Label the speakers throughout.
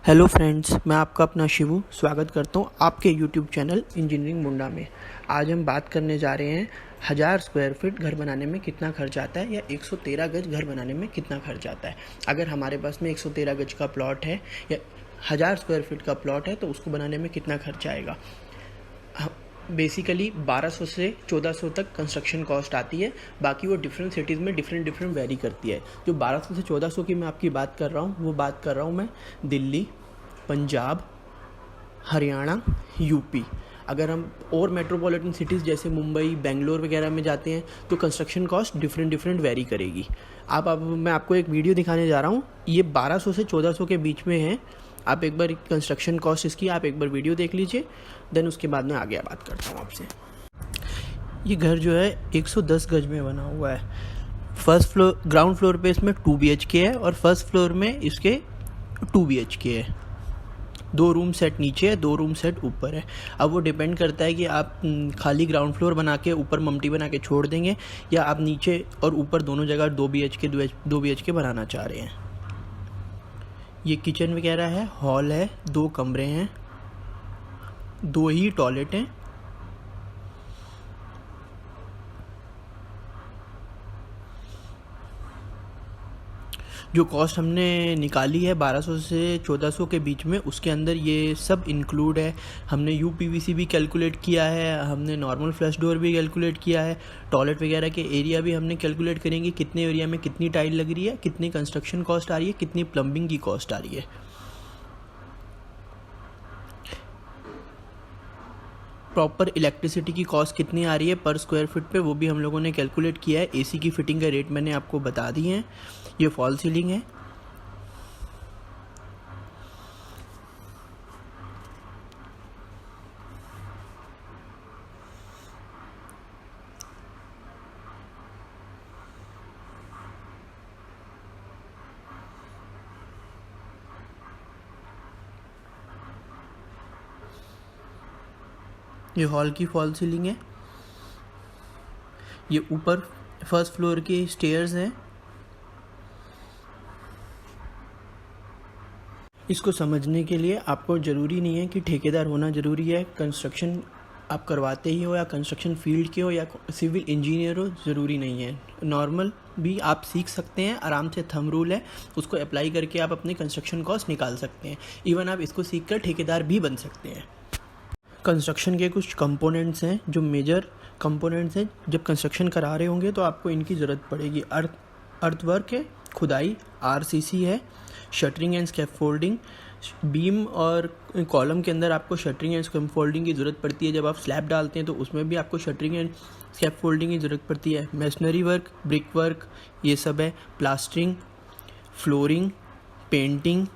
Speaker 1: Hello friends, मैं आपका अपना शिवू स्वागत करता हूँ आपके यूट्यूब चैनल इंजीनियरिंग मुंडा में। आज हम बात करने जा रहे हैं 1000 स्क्वायर फीट घर बनाने में कितना खर्च आता है या 113 गज घर बनाने में कितना खर्च आता है। अगर हमारे पास में 113 गज का प्लॉट है या 1000 स्क्वायर फीट का प्लॉट है तो उसको बनाने में कितना खर्च आएगा। बेसिकली 1200 से 1400 तक कंस्ट्रक्शन कॉस्ट आती है। बाकी वो डिफरेंट सिटीज़ में डिफरेंट वेरी करती है। जो 1200 से 1400 की मैं आपकी बात कर रहा हूँ वो बात कर रहा हूँ मैं दिल्ली, पंजाब, हरियाणा, यूपी। अगर हम और मेट्रोपॉलिटन सिटीज़ जैसे मुंबई, बेंगलोर वगैरह में जाते हैं तो कंस्ट्रक्शन कॉस्ट डिफरेंट वेरी करेगी। अब मैं आपको एक वीडियो दिखाने जा रहा हूँ, ये 1200 से 1400 के बीच में है। आप एक बार कंस्ट्रक्शन कॉस्ट इसकी आप एक बार वीडियो देख लीजिए, देन उसके बाद मैं आगे बात करता हूँ आपसे। ये घर जो है 110 गज में बना हुआ है। फर्स्ट फ्लोर, ग्राउंड फ्लोर पे इसमें 2 BHK है और फर्स्ट फ्लोर में इसके 2 BHK है। 2 रूम सेट नीचे है, 2 रूम सेट ऊपर है। अब वो डिपेंड करता है कि आप खाली ग्राउंड फ्लोर बना के ऊपर मम्टी बना के छोड़ देंगे या आप नीचे और ऊपर दोनों जगह 2 BHK बनाना चाह रहे हैं। ये किचन वगैरह है, हॉल है, 2 कमरे हैं, 2 ही टॉयलेट हैं। जो कॉस्ट हमने निकाली है 1200 से 1400 के बीच में, उसके अंदर ये सब इंक्लूड है। हमने UPVC भी कैलकुलेट किया है, हमने नॉर्मल फ्लश डोर भी कैलकुलेट किया है, टॉयलेट वगैरह के एरिया भी हमने कैलकुलेट करेंगे कितने एरिया में कितनी टाइल लग रही है, कितनी कंस्ट्रक्शन कॉस्ट आ रही है, कितनी प्लम्बिंग की कॉस्ट आ रही है। प्रॉपर इलेक्ट्रिसिटी की कॉस्ट कितनी आ रही है पर स्क्वायर फीट पे, वो भी हम लोगों ने कैलकुलेट किया है। AC की फिटिंग का रेट मैंने आपको बता दिए हैं। ये फॉल सीलिंग है। ये हॉल की फॉल सीलिंग है। ये ऊपर फर्स्ट फ्लोर के स्टेयर्स हैं। इसको समझने के लिए आपको ज़रूरी नहीं है कि ठेकेदार होना ज़रूरी है। कंस्ट्रक्शन आप करवाते ही हो या कंस्ट्रक्शन फील्ड के हो या सिविल इंजीनियर हो, ज़रूरी नहीं है। नॉर्मल भी आप सीख सकते हैं, आराम से थंब रूल है, उसको अप्लाई करके आप अपने कंस्ट्रक्शन कॉस्ट निकाल सकते हैं। इवन आप इसको सीख कर ठेकेदार भी बन सकते हैं। कंस्ट्रक्शन के कुछ कंपोनेंट्स हैं जो मेजर कंपोनेंट्स हैं। जब कंस्ट्रक्शन करा रहे होंगे तो आपको इनकी ज़रूरत पड़ेगी। अर्थवर्क है, खुदाई, RCC है, शटरिंग एंड स्कैफोल्डिंग। बीम और कॉलम के अंदर आपको शटरिंग एंड स्कैफोल्डिंग की ज़रूरत पड़ती है। जब आप स्लैब डालते हैं तो उसमें भी आपको शटरिंग एंड स्कैफोल्डिंग की ज़रूरत पड़ती है। मेसनरी वर्क, ब्रिक वर्क, ये सब है। Plastering, flooring, painting,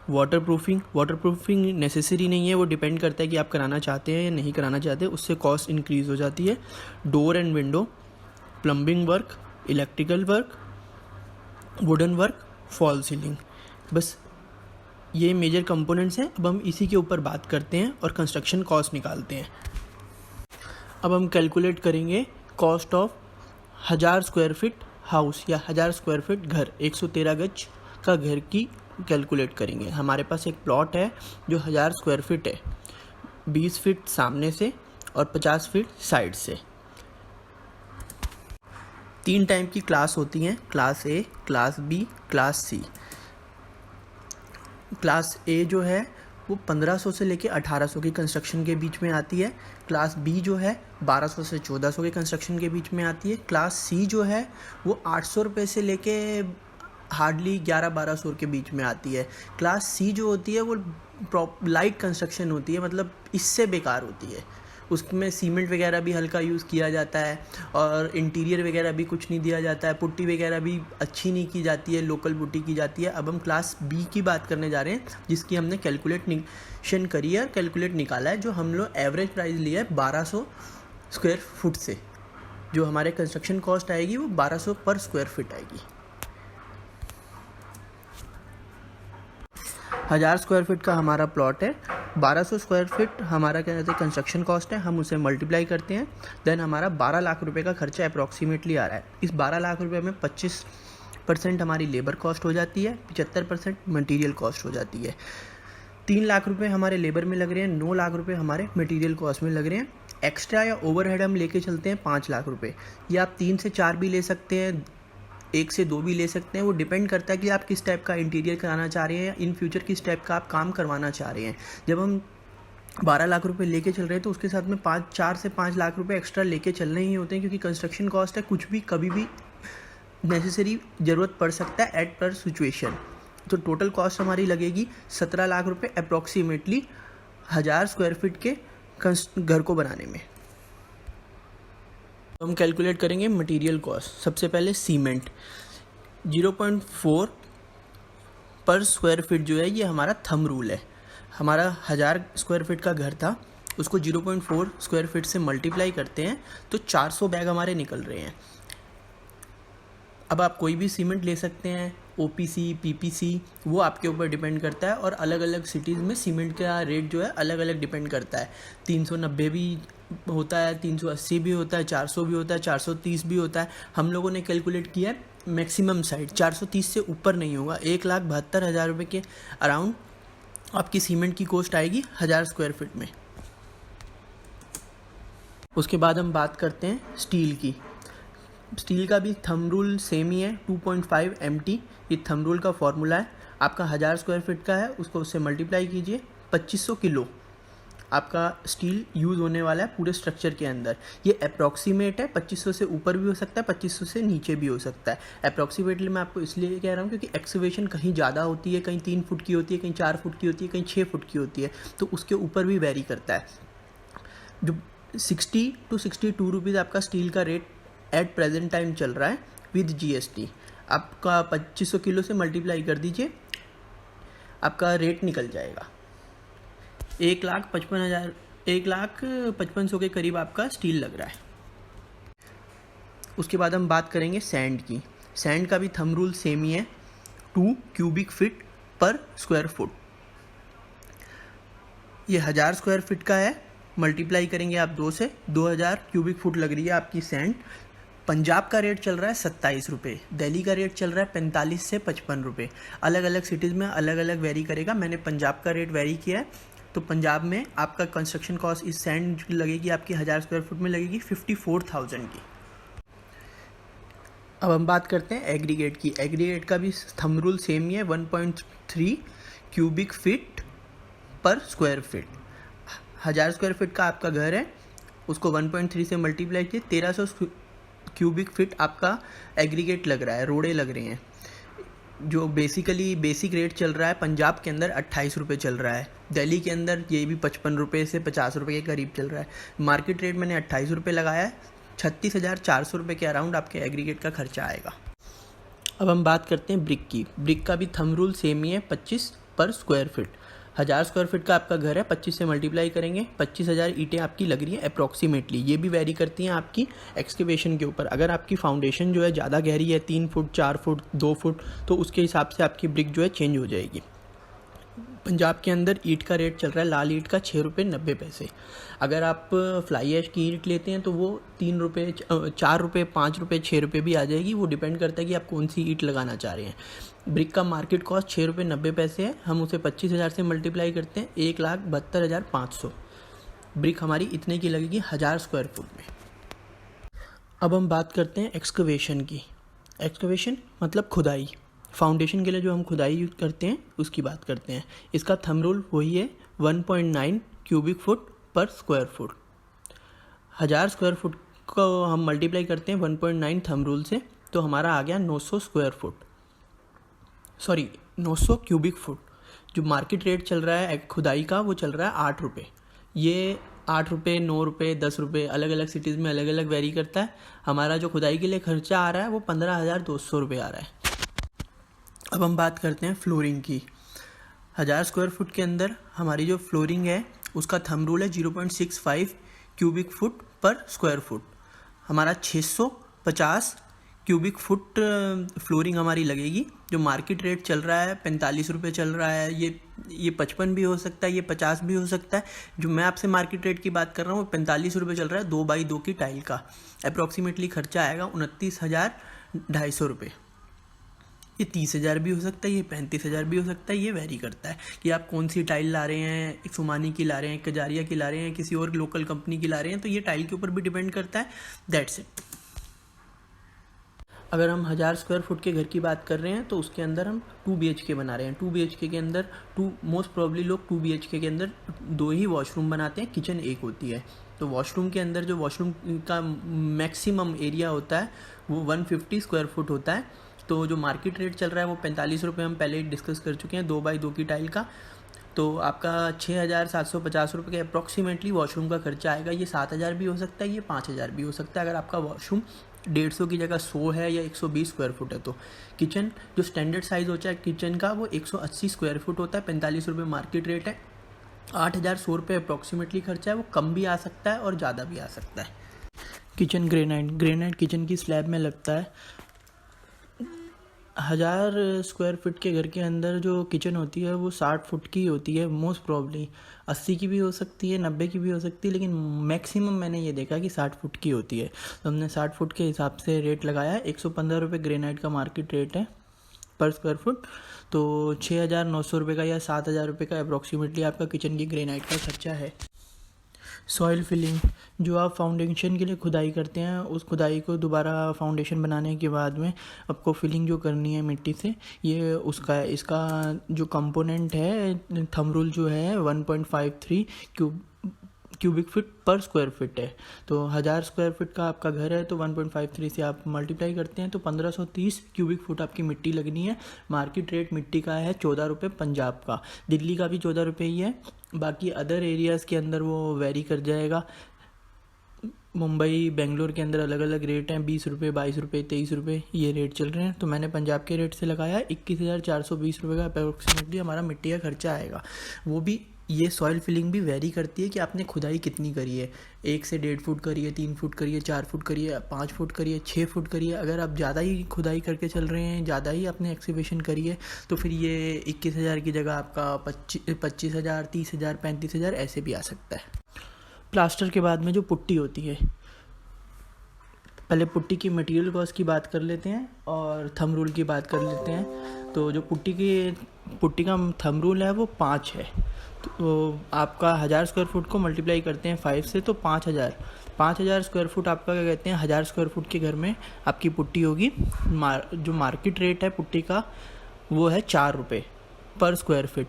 Speaker 1: waterproofing necessary नहीं है, वो डिपेंड करता है कि आप कराना चाहते हैं या नहीं कराना चाहते, उससे कॉस्ट इंक्रीज़ हो जाती है। Door and window, plumbing work, electrical work, wooden work, fall ceiling, बस ये मेजर कंपोनेंट्स हैं। अब हम इसी के ऊपर बात करते हैं और कंस्ट्रक्शन कॉस्ट निकालते हैं। अब हम कैलकुलेट करेंगे cost of 1000 square feet house या 1000 स्क्वायर फीट घर, 113 गज का घर की कैलकुलेट करेंगे। हमारे पास एक प्लॉट है जो 1000 स्क्वायर फीट है, 20 फीट सामने से और 50 फीट साइड से। 3 टाइप की क्लास होती हैं, class A, class B, class C। Class A जो है वो 1500 से लेके 1800 की कंस्ट्रक्शन के बीच में आती है। क्लास B जो है 1200 से 1400 के कंस्ट्रक्शन के बीच में आती है। क्लास C जो है वो 800 रुपये से लेके हार्डली 1100-1200 के बीच में आती है। क्लास C जो होती है वो लाइट कंस्ट्रक्शन होती है, मतलब इससे बेकार होती है। उसमें सीमेंट वगैरह भी हल्का यूज़ किया जाता है और इंटीरियर वगैरह भी कुछ नहीं दिया जाता है। पुट्टी वगैरह भी अच्छी नहीं की जाती है, लोकल पुट्टी की जाती है। अब हम क्लास B की बात करने जा रहे हैं जिसकी हमने कैलकुलेशन करी है, कैलकुलेट निकाला है। जो हम लोग एवरेज प्राइस लिया है 1200 स्क्वायर फुट से, जो हमारे कंस्ट्रक्शन कॉस्ट आएगी वो 1200 पर स्क्वायर फीट आएगी। 1000 स्क्वायर फीट का हमारा प्लॉट है, 1200 स्क्वायर फीट हमारा क्या कहते हैं कंस्ट्रक्शन कॉस्ट है। हम उसे मल्टीप्लाई करते हैं, देन हमारा 12 लाख रुपए का खर्चा अप्रॉक्सीमेटली आ रहा है। इस 12 लाख रुपए में 25% हमारी लेबर कॉस्ट हो जाती है, 75% मटेरियल कॉस्ट हो जाती है। 3 लाख रुपए हमारे लेबर में लग रहे हैं, 9 लाख रुपए हमारे मटेरियल कॉस्ट में लग रहे हैं। एक्स्ट्रा या ओवरहेड हम लेके चलते हैं 5 लाख रुपए। ये आप 3 से 4 भी ले सकते हैं, 1 से 2 भी ले सकते हैं। वो डिपेंड करता है कि आप किस टाइप का इंटीरियर कराना चाह रहे हैं या इन फ्यूचर किस टाइप का आप काम करवाना चाह रहे हैं। जब हम 12 लाख रुपए लेके चल रहे हैं तो उसके साथ में 4 से 5 लाख रुपए एक्स्ट्रा लेके चलने ही होते हैं, क्योंकि कंस्ट्रक्शन कॉस्ट है, कुछ भी कभी भी नेसेसरी ज़रूरत पड़ सकता है एट पर सिचुएशन। तो टोटल कॉस्ट हमारी लगेगी 17 लाख रुपए अप्रॉक्सीमेटली 1000 स्क्वायर फीट के घर को बनाने में। हम कैलकुलेट करेंगे मटेरियल कॉस्ट। सबसे पहले सीमेंट 0.4 पर स्क्वायर फीट जो है ये हमारा थंब रूल है। हमारा 1000 स्क्वायर फीट का घर था, उसको 0.4 स्क्वायर फीट से मल्टीप्लाई करते हैं तो 400 बैग हमारे निकल रहे हैं। अब आप कोई भी सीमेंट ले सकते हैं, OPC, PPC, वो आपके ऊपर डिपेंड करता है। और अलग अलग सिटीज़ में सीमेंट का रेट जो है अलग अलग डिपेंड करता है। 390 भी होता है, 380 भी होता है, 400 भी होता है, 430 भी होता है। हम लोगों ने कैलकुलेट किया है मैक्सिमम साइड 430 से ऊपर नहीं होगा। 1,72,000 रुपये के अराउंड आपकी सीमेंट की कॉस्ट आएगी 1000 स्क्वायर फीट में। उसके बाद हम बात करते हैं स्टील की। स्टील का भी थंब रूल सेम ही है, 2.5 MT ये थंब रूल का फॉर्मूला है। आपका 1000 स्क्वायर फीट का है, उसको उससे मल्टीप्लाई कीजिए, 2500 किलो आपका स्टील यूज़ होने वाला है पूरे स्ट्रक्चर के अंदर। ये अप्रॉक्सीमेट है, 2500 से ऊपर भी हो सकता है, 2500 से नीचे भी हो सकता है। अप्रॉक्सीमेटली मैं आपको इसलिए कह रहा हूँ क्योंकि एक्सकवेशन कहीं ज़्यादा होती है, कहीं 3 फुट की होती है, कहीं 4 फुट की होती है, कहीं 6 फुट की होती है, तो उसके ऊपर भी वेरी करता है। जो 60 to 62 रुपीज़ आपका स्टील का रेट एट प्रेजेंट टाइम चल रहा है विद GST। आपका 2500 किलो से मल्टीप्लाई कर दीजिए, आपका रेट निकल जाएगा 1,55,000 के करीब आपका स्टील लग रहा है। उसके बाद हम बात करेंगे सैंड की। सैंड का भी थंब रूल सेम ही है, 2 क्यूबिक फीट पर स्क्वायर फुट। ये 1000 स्क्वायर फीट का है, मल्टीप्लाई करेंगे आप 2 से, 2000 क्यूबिक फुट लग रही है आपकी सैंड। पंजाब का रेट चल रहा है 27 रुपये, दिल्ली का रेट चल रहा है 45 से 55 रुपये। अलग अलग सिटीज़ में अलग अलग वेरी करेगा। मैंने पंजाब का रेट वेरी किया है, तो पंजाब में आपका कंस्ट्रक्शन कॉस्ट इस सैंड लगेगी आपकी 1000 स्क्वायर फुट में लगेगी 54,000 की। अब हम बात करते हैं एग्रीगेट की। एग्रीगेट का भी थंब रूल सेम ही है, 1.3 क्यूबिक फीट पर स्क्वायर फीट। 1000 स्क्वायर फीट का आपका घर है, उसको 1.3 से मल्टीप्लाई किए, 1300 क्यूबिक फीट आपका एग्रीगेट लग रहा है, रोड़े लग रहे हैं। जो बेसिकली बेसिक रेट चल रहा है पंजाब के अंदर 28 रुपये चल रहा है, दिल्ली के अंदर ये भी 55 रुपये से 50 रुपये के करीब चल रहा है। मार्केट रेट मैंने 28 रुपये लगाया है, 36,400 रुपये के अराउंड आपके एग्रीगेट का खर्चा आएगा। अब हम बात करते हैं ब्रिक की। ब्रिक का भी थंब रूल सेम ही है, 25 पर स्क्वायर फीट। 1000 स्क्वायर फीट का आपका घर है, 25 से मल्टीप्लाई करेंगे, 25,000 ईंटें आपकी लग रही हैं अप्रॉक्सीमेटली। ये भी वेरी करती हैं आपकी एक्सकेवेशन के ऊपर। अगर आपकी फाउंडेशन जो है ज़्यादा गहरी है, 3 फुट, 4 फुट, 2 फुट, तो उसके हिसाब से आपकी ब्रिक जो है चेंज हो जाएगी। पंजाब के अंदर ईंट का रेट चल रहा है, लाल ईंट का 6 रुपये 90 पैसे। अगर आप फ्लाई ऐश की ईंट लेते हैं तो वो 3 रुपये, 4 रुपये, 5 रुपये, 6 रुपये भी आ जाएगी। वो डिपेंड करता है कि आप कौन सी ईंट लगाना चाह रहे हैं। ब्रिक का मार्केट कॉस्ट 6 रुपये 90 पैसे है, हम उसे 25,000 से मल्टीप्लाई करते हैं, 1,72,500। ब्रिक हमारी इतने की लगेगी 1000 स्क्वायर फुट में। अब हम बात करते हैं एक्सकवेशन की। एक्सकवेशन मतलब खुदाई। फाउंडेशन के लिए जो हम खुदाई यूज करते हैं उसकी बात करते हैं। इसका थंब रूल वही है, 1.9 क्यूबिक फुट पर स्क्वायर फुट। 1000 स्क्वायर फुट को हम मल्टीप्लाई करते हैं 1.9 थंब रूल से, तो हमारा आ गया 900 स्क्वायर फुट, 900 क्यूबिक फुट। जो मार्केट रेट चल रहा है खुदाई का वो चल रहा है 8 रुपये। ये 8 रुपये, 9 रुपये, 10 रुपये अलग अलग सिटीज़ में अलग अलग वेरी करता है। हमारा जो खुदाई के लिए खर्चा आ रहा है वो 15,200 रुपये आ रहा है। अब हम बात करते हैं फ्लोरिंग की। 1000 स्क्वायर फुट के अंदर हमारी जो फ्लोरिंग है उसका थंब रूल है 0.65 क्यूबिक फुट पर स्क्वायर फुट। हमारा 650 क्यूबिक फुट फ्लोरिंग हमारी लगेगी। जो मार्केट रेट चल रहा है 45 रुपये चल रहा है, ये 55 भी हो सकता है, ये 50 भी हो सकता है। जो मैं आपसे मार्केट रेट की बात कर रहा हूँ वो 45 रुपये चल रहा है 2x2 की टाइल का। अप्रॉक्सीमेटली खर्चा आएगा 29,250 रुपये। ये 30,000 भी हो सकता है, ये 35,000 भी हो सकता है, ये वेरी करता है कि आप कौन सी टाइल ला रहे हैं, एक सोमानी की ला रहे हैं, एक कजारिया की ला रहे हैं, किसी और लोकल कंपनी की ला रहे हैं, तो ये टाइल के ऊपर भी डिपेंड करता है। That's it. अगर हम 1000 स्क्वायर फुट के घर की बात कर रहे हैं तो उसके अंदर हम 2 BHK बना रहे हैं। 2 BHK के अंदर मोस्ट प्रॉब्ली लोग 2 BHK के अंदर 2 ही वॉशरूम बनाते हैं, किचन एक होती है। तो वॉशरूम के अंदर जो वॉशरूम का मैक्सिमम एरिया होता है वो 150 स्क्वायर फुट होता है। तो जो मार्केट रेट चल रहा है वो 45 रुपये हम पहले ही डिस्कस कर चुके हैं 2x2 की टाइल का। तो आपका 6,750 रुपये के अप्रॉक्सीमेटली वॉशरूम का खर्चा आएगा। ये 7,000 भी हो सकता है, ये 5,000 भी हो सकता है अगर आपका वॉशरूम 150 की जगह 100 है या 120 स्क्वायर फुट है। तो किचन जो स्टैंडर्ड साइज़ होता है किचन का वो 180 स्क्वायर फुट होता है, 45 रुपये मार्केट रेट है। 8,100 रुपये अप्रॉक्सीमेटली खर्चा है, वो कम भी आ सकता है और ज़्यादा भी आ सकता है। किचन ग्रेनाइट किचन की स्लैब में लगता है। 1000 स्क्वायर फुट के घर के अंदर जो किचन होती है वो 60 फुट की होती है, मोस्ट प्रॉब्ली 80 की भी हो सकती है, 90 की भी हो सकती है, लेकिन मैक्सिमम मैंने ये देखा कि 60 फुट की होती है। तो हमने 60 फुट के हिसाब से रेट लगाया है। 115 रुपये ग्रेनाइट का मार्केट रेट है पर स्क्वायर फुट। तो 6,900 रुपये का या 7,000 रुपये का अप्रॉक्सीमेटली आपका किचन की ग्रेनाइट का खर्चा है। सॉइल फिलिंग, जो आप फाउंडेशन के लिए खुदाई करते हैं उस खुदाई को दोबारा फाउंडेशन बनाने के बाद में आपको फिलिंग जो करनी है मिट्टी से, ये इसका जो कंपोनेंट है थंब रूल जो है 1.53 क्यूबिक फीट पर स्क्वायर फीट है। तो 1000 स्क्वायर फीट का आपका घर है तो 1.53 से आप मल्टीप्लाई करते हैं तो 1530 क्यूबिक फुट आपकी मिट्टी लगनी है। मार्केट रेट मिट्टी का है 14 रुपये पंजाब का, दिल्ली का भी 14 रुपये ही है। बाकी अदर एरियाज़ के अंदर वो वेरी कर जाएगा। मुंबई बेंगलोर के अंदर अलग अलग रेट हैं, 20 रुपये 22 रुपये 23 रुपये ये रेट चल रहे हैं। तो मैंने पंजाब के रेट से लगाया 21,420 रुपये का अप्रोक्सीमेटली हमारा मिट्टी का खर्चा आएगा। वो भी ये सॉइल फिलिंग भी वेरी करती है कि आपने खुदाई कितनी करी है, 1 से 1.5 फुट करी है, 3 फुट करी है, 4 फुट करी है, 5 फुट करी है, 6 फुट करी है। अगर आप ज़्यादा ही खुदाई करके चल रहे हैं, ज़्यादा ही आपने एक्सीवेशन करी है तो फिर ये 21,000 की जगह आपका 25,000 30,000 35,000 ऐसे भी आ सकता है। प्लास्टर के बाद में जो पुट्टी होती है, पहले पुट्टी की मटेरियल कॉस्ट की बात कर लेते हैं और थंब रूल की बात कर लेते हैं। तो जो पुट्टी का थंब रूल है वो 5 है। तो आपका 1000 स्क्वायर फुट को मल्टीप्लाई करते हैं 5 से तो 5,000 स्क्वायर फुट आपका क्या कहते हैं 1000 स्क्वायर फुट के घर में आपकी पुट्टी होगी। जो मार्केट रेट है पुट्टी का वो है 4 रुपये पर स्क्वायर फीट।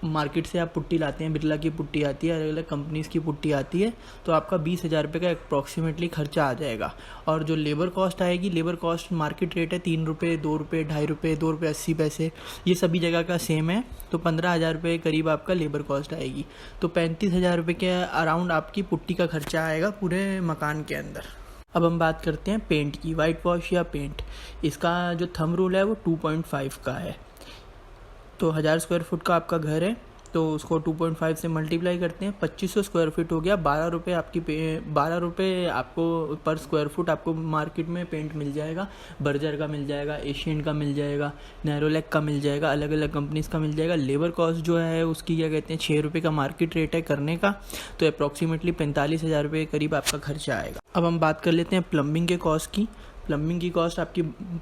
Speaker 1: मार्केट से आप पुट्टी लाते हैं, बिरला की पुट्टी आती है, अलग अलग कंपनीज़ की पुट्टी आती है, तो आपका 20,000 रुपये का अप्रॉक्सीमेटली खर्चा आ जाएगा। और जो लेबर कॉस्ट आएगी, लेबर कॉस्ट मार्केट रेट है 3 रुपये 2 रुपये 2.5 रुपये 2 रुपये 80 पैसे, ये सभी जगह का सेम है। तो 15,000 रुपये करीब आपका लेबर कॉस्ट आएगी। तो 35,000 रुपये के अराउंड आपकी पुट्टी का खर्चा आएगा पूरे मकान के अंदर। अब हम बात करते हैं पेंट की, वाइट वॉश या पेंट। इसका जो थंब रूल है वो 2.5 का है। तो 1000 स्क्वायर फुट का आपका घर है तो उसको 2.5 से मल्टीप्लाई करते हैं, 2500 स्क्वायर फीट हो गया। 12 रुपये आपको पर स्क्वायर फुट आपको मार्केट में पेंट मिल जाएगा। बर्जर का मिल जाएगा, एशियन का मिल जाएगा, नैरोलैक का मिल जाएगा, अलग अलग कंपनीज़ का मिल जाएगा। लेबर कॉस्ट जो है उसकी क्या कहते हैं 6 रुपये का मार्केट रेट है करने का। तो अप्रॉक्सीमेटली 45,000 रुपये के करीब आपका खर्चा आएगा। अब हम बात कर लेते हैं प्लम्बिंग के कॉस्ट की। प्लम्बिंग की कॉस्ट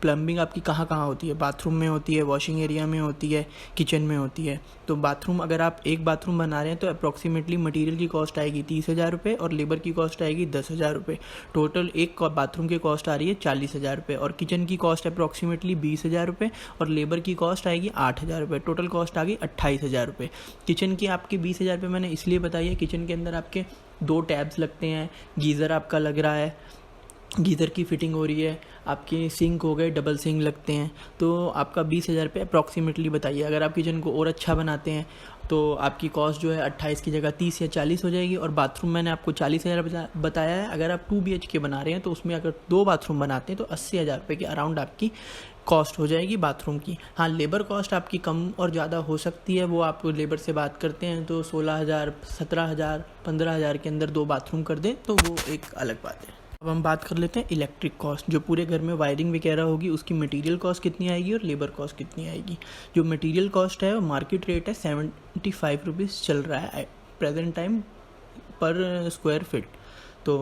Speaker 1: प्लम्बिंग आपकी कहाँ कहाँ होती है, बाथरूम में होती है, वॉशिंग एरिया में होती है, किचन में होती है। तो बाथरूम अगर आप एक बाथरूम बना रहे हैं तो अप्रॉक्सीमेटली मटेरियल की कॉस्ट आएगी 30,000 रुपये और लेबर की कॉस्ट आएगी 10,000 रुपये। टोटल एक बाथरूम की कॉस्ट आ रही है 40,000 रुपये और किचन की कॉस्ट अप्रॉक्सीमेटली 20,000 रुपये और लेबर की कॉस्ट आएगी 8,000 रुपये। टोटल कॉस्ट आ गई 28,000 रुपये। किचन की आपकी 20,000 रुपये मैंने इसलिए बताई है, किचन के अंदर आपके 2 टैब्स लगते हैं, गीज़र आपका लग रहा है, गीज़र की फिटिंग हो रही है, आपके सिंक हो गए, डबल सिंक लगते हैं। तो आपका 20,000 रुपये अप्रॉक्सीमेटली बताइए। अगर आप किचन को और अच्छा बनाते हैं तो आपकी कॉस्ट जो है 28 की जगह 30 या 40 हो जाएगी। और बाथरूम मैंने आपको 40,000 बताया है। अगर आप 2 BHK बना रहे हैं तो उसमें अगर 2 बाथरूम बनाते हैं तो 80,000 रुपये के अराउंड आपकी कॉस्ट हो जाएगी बाथरूम की। हाँ, लेबर कॉस्ट आपकी कम और ज़्यादा हो सकती है, वो आप लेबर से बात करते हैं तो 16,000 17,000 15,000 के अंदर 2 बाथरूम कर दें तो वो एक अलग बात है। अब हम बात कर लेते हैं इलेक्ट्रिक कॉस्ट। जो पूरे घर में वायरिंग वगैरह होगी उसकी मटेरियल कॉस्ट कितनी आएगी और लेबर कॉस्ट कितनी आएगी। जो मटेरियल कॉस्ट है वो मार्केट रेट है 75 रुपीज़ चल रहा है प्रेजेंट टाइम पर स्क्वायर फीट। तो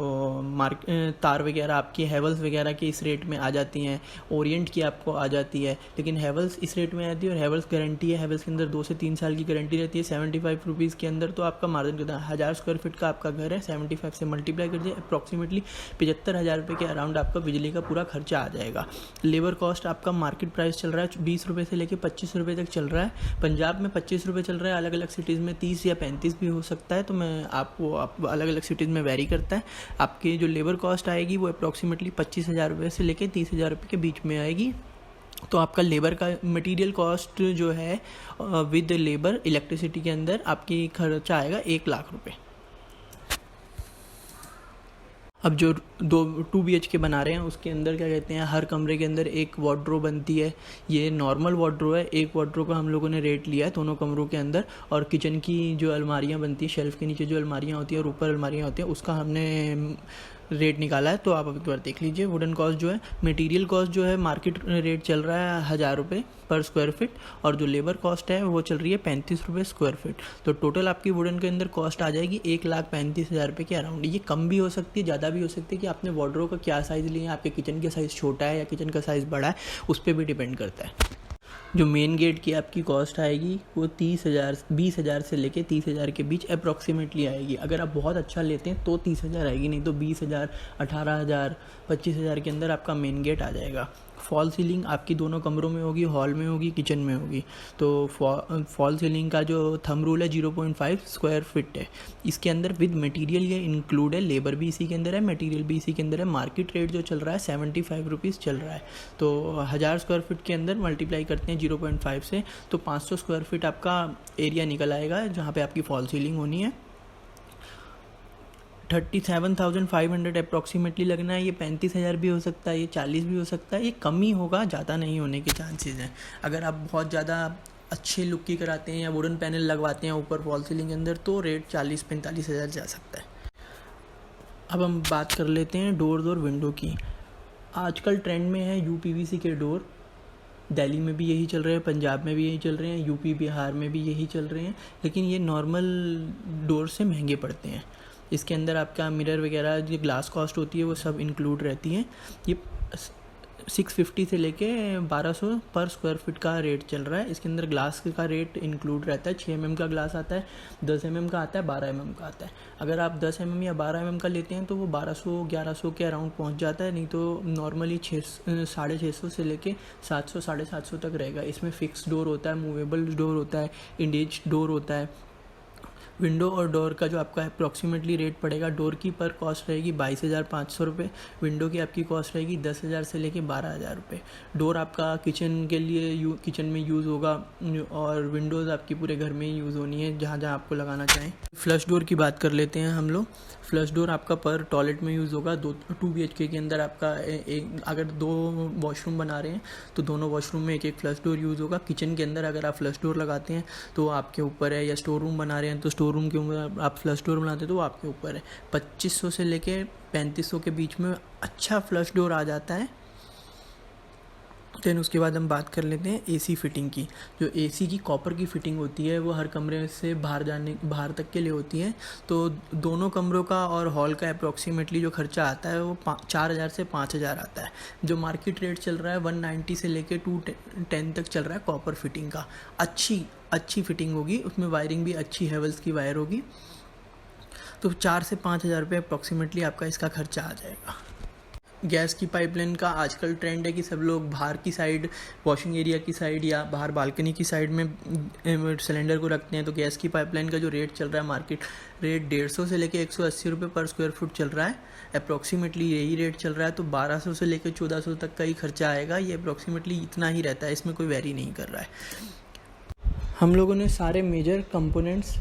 Speaker 1: तार वगैरह आपकी हेवल्स वगैरह की इस रेट में आ जाती हैं, ओरिएंट की आपको आ जाती है, लेकिन हेवल्स इस रेट में आती है और हेवल्स गारंटी है, हेवल्स के अंदर 2 से 3 साल की गारंटी रहती है 75 रुपीज़ के अंदर। तो आपका मार्जिन कितना है, 1000 स्क्वायर फीट का आपका घर है, 75 से मल्टीप्लाई कर दिया, अप्रॉक्सीमेटली 75,000 रुपये के अराउंड आपका बिजली का पूरा खर्चा आ जाएगा। लेबर कॉस्ट आपका मार्केट प्राइस चल रहा है 20 रुपये से लेकर 25 रुपये तक चल रहा है। पंजाब में 25 रुपये चल रहा है, अलग अलग सिटीज़ में 30 या 35 भी हो सकता है, तो मैं आपको अलग अलग सिटीज़ में वेरी करता है। आपकी जो लेबर कॉस्ट आएगी वो अप्रॉक्सीमेटली 25,000 रुपये से लेकर 30,000 रुपये के बीच में आएगी। तो आपका लेबर का मटेरियल कॉस्ट जो है विद लेबर इलेक्ट्रिसिटी के अंदर आपकी खर्चा आएगा 1 लाख रुपये। अब जो 2 BHK बना रहे हैं उसके अंदर क्या कहते हैं, हर कमरे के अंदर एक वार्डरोब बनती है। ये नॉर्मल वार्डरोब है, एक वार्डरोब का हम लोगों ने रेट लिया है दोनों कमरों के अंदर। और किचन की जो अलमारियाँ बनती हैं, शेल्फ़ के नीचे जो अलमारियाँ होती हैं और ऊपर अलमारियाँ होती हैं, उसका हमने रेट निकाला है। तो आप एक बार देख लीजिए। वुडन कॉस्ट जो है, मटेरियल कॉस्ट जो है मार्केट रेट चल रहा है 1000 रुपये पर स्क्वायर फीट, और जो लेबर कॉस्ट है वो चल रही है 35 रुपये स्क्वायर फीट। तो टोटल आपकी वुडन के अंदर कॉस्ट आ जाएगी 1,35,000 रुपये के अराउंड। ये कम भी हो सकती है, ज़्यादा भी हो सकती है कि आपने वार्डरोब का क्या साइज़ लिया है, आपके किचन का साइज़ छोटा है या किचन का साइज़ बड़ा है, उस पर भी डिपेंड करता है। जो मेन गेट की आपकी कॉस्ट आएगी वो 20,000 से लेके 30,000 के बीच अप्रॉक्सीमेटली आएगी। अगर आप बहुत अच्छा लेते हैं तो 30,000 आएगी, नहीं तो 20,000, 18,000, 25,000 के अंदर आपका मेन गेट आ जाएगा। फॉल सीलिंग आपकी दोनों कमरों में होगी, हॉल में होगी, किचन में होगी। तो फॉल सीलिंग का जो थंब रूल है 0.5 स्क्वायर फीट है। इसके अंदर विद मटेरियल ये इंक्लूड है, लेबर भी इसी के अंदर है, मटेरियल भी इसी के अंदर है। मार्केट रेट जो चल रहा है 75 रुपीज़ चल रहा है। तो 1000 स्क्वायर फीट के अंदर मल्टीप्लाई करते हैं 0.5 से, तो 500 स्क्वायर फीट आपका एरिया निकल आएगा जहाँ पे आपकी फॉल सीलिंग होनी है। 37,500 अप्रॉक्सीमेटली लगना है। ये 35,000 भी हो सकता है, ये 40 भी हो सकता है, ये कम ही होगा, ज़्यादा नहीं होने के चांसेस हैं। अगर आप बहुत ज़्यादा अच्छे लुक की कराते हैं या वुडन पैनल लगवाते हैं ऊपर फॉल सीलिंग के अंदर, तो रेट 40-45,000 जा सकता है। अब हम बात कर लेते हैं डोर्स और विंडो की। आजकल ट्रेंड में है UPVC के डोर। दिल्ली में भी यही चल रहे हैं, पंजाब में भी यही चल रहे हैं, यूपी बिहार में भी यही चल रहे हैं, लेकिन ये नॉर्मल डोर से महंगे पड़ते हैं। इसके अंदर आपका मिरर वगैरह जो ग्लास कॉस्ट होती है वो सब इंक्लूड रहती हैं। ये 650 से लेके 1200 पर स्क्वायर फीट का रेट चल रहा है। इसके अंदर ग्लास का रेट इंक्लूड रहता है। 6 mm का ग्लास आता है, 10 mm का आता है, 12 mm का आता है। अगर आप 10 mm या 12 mm का लेते हैं तो वो 1200-1100 के अराउंड पहुंच जाता है, नहीं तो नॉर्मली 650 से लेके 700-750 तक रहेगा। इसमें फिक्स डोर होता है, मूवेबल डोर होता है, इंडेज डोर होता है। विंडो और डोर का जो आपका अप्रॉक्सीमेटली रेट पड़ेगा, डोर की पर कॉस्ट रहेगी 22,500 रुपये, विंडो की आपकी कॉस्ट रहेगी 10,000 से लेके 12,000 रुपये। डोर आपका किचन के लिए किचन में यूज़ होगा और विंडोज़ आपकी पूरे घर में ही यूज़ होनी है जहाँ जहाँ आपको लगाना चाहें। फ्लश डोर की बात कर लेते हैं हम लोग। फ्लश डोर आपका पर टॉयलेट में यूज़ होगा। 2 BHK के अंदर आपका अगर 2 वॉशरूम बना रहे हैं तो दोनों वॉशरूम में एक फ्लश डोर यूज़ होगा। किचन के अंदर अगर आप फ्लश डोर लगाते हैं तो आपके ऊपर है, या स्टोर रूम बना रहे हैं तो स्टोर रूम के ऊपर आप फ्लश डोर बनाते हैं तो वो आपके ऊपर है। 2500 से लेके 3500 के बीच में अच्छा फ्लश डोर आ जाता है। देन उसके बाद हम बात कर लेते हैं AC फिटिंग की। जो AC की कॉपर की फिटिंग होती है वो हर कमरे से बाहर तक के लिए होती है। तो दोनों कमरों का और हॉल का अप्रॉक्सीमेटली जो खर्चा आता है वो 4,000 से 5,000 आता है। जो मार्केट रेट चल रहा है 190 से लेके 210 तक चल रहा है कॉपर फिटिंग का। अच्छी फिटिंग होगी, उसमें वायरिंग भी अच्छी हेवल्स की वायर होगी। तो 4 से 5,000 रुपये अप्रॉक्सीमेटली आपका इसका खर्चा आ जाएगा। गैस की पाइपलाइन का आजकल ट्रेंड है कि सब लोग बाहर की साइड, वॉशिंग एरिया की साइड या बाहर बालकनी की साइड में सिलेंडर को रखते हैं। तो गैस की पाइपलाइन का जो रेट चल रहा है मार्केट रेट 150 से लेके 180 रुपये पर स्क्वायर फुट चल रहा है। अप्रॉक्सीमेटली यही रेट चल रहा है। तो 1200 से लेकर 1400 तक का ही खर्चा आएगा। ये अप्रॉक्सीमेटली इतना ही रहता है, इसमें कोई वेरी नहीं कर रहा है। हम लोगों ने सारे मेजर कंपोनेंट्स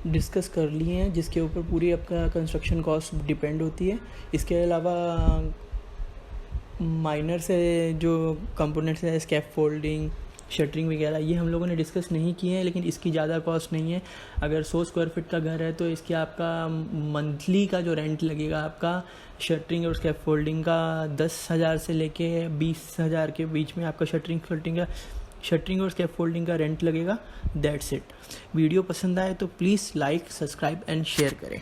Speaker 1: डिस्कस कर लिए हैं जिसके ऊपर पूरी आपका कंस्ट्रक्शन कॉस्ट डिपेंड होती है। इसके अलावा माइनर से जो कंपोनेंट्स हैं, स्कैफ फोल्डिंग, शटरिंग वगैरह, ये हम लोगों ने डिस्कस नहीं किए हैं, लेकिन इसकी ज़्यादा कॉस्ट नहीं है। अगर 100 स्क्वायर फीट का घर है तो इसके आपका मंथली का जो रेंट लगेगा आपका शटरिंग और स्कैफ फोल्डिंग का 10,000 से लेके 20,000 के बीच में आपका शटरिंग और स्कैफ फोल्डिंग का रेंट लगेगा। That's it. वीडियो पसंद आए तो please like, subscribe and share करें।